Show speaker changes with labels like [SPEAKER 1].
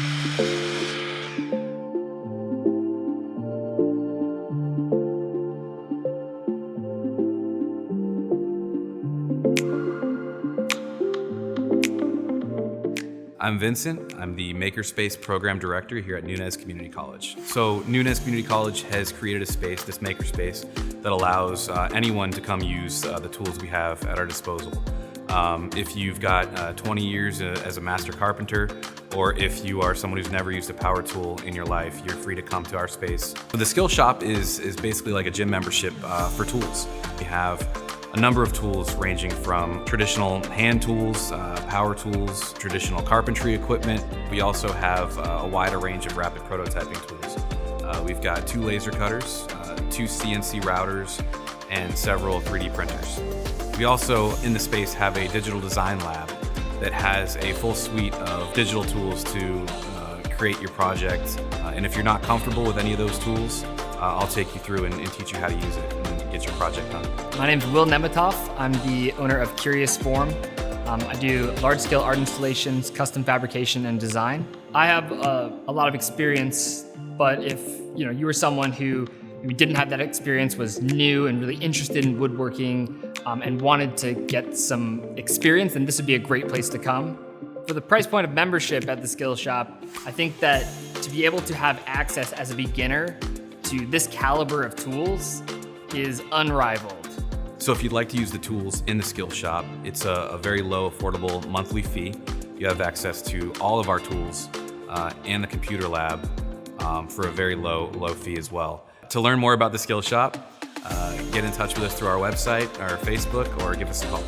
[SPEAKER 1] I'm Vincent. I'm the Makerspace Program Director here at Nunez Community College. So Nunez Community College has created a space, this makerspace, that allows anyone to come use the tools we have at our disposal. If you've got 20 years as a master carpenter, or if you are someone who's never used a power tool in your life, you're free to come to our space. So the Skillshop is basically like a gym membership for tools. We have a number of tools ranging from traditional hand tools, power tools, traditional carpentry equipment. We also have a wider range of rapid prototyping tools. We've got 2 laser cutters, 2 CNC routers, and several 3D printers. We also, in the space, have a digital design lab that has a full suite of digital tools to create your project. And if you're not comfortable with any of those tools, I'll take you through and teach you how to use it and get your project done.
[SPEAKER 2] My name's Will Nemetoff. I'm the owner of Curious Form. I do large-scale art installations, custom fabrication, and design. I have a lot of experience, but if you were someone who didn't have that experience, was new and really interested in woodworking, and wanted to get some experience, then this would be a great place to come. For the price point of membership at the Skillshop, I think that to be able to have access as a beginner to this caliber of tools is unrivaled.
[SPEAKER 1] So if you'd like to use the tools in the Skillshop, it's a very low, affordable monthly fee. You have access to all of our tools and the computer lab for a very low fee as well. To learn more about the Skillshop, get in touch with us through our website, our Facebook, or give us a call.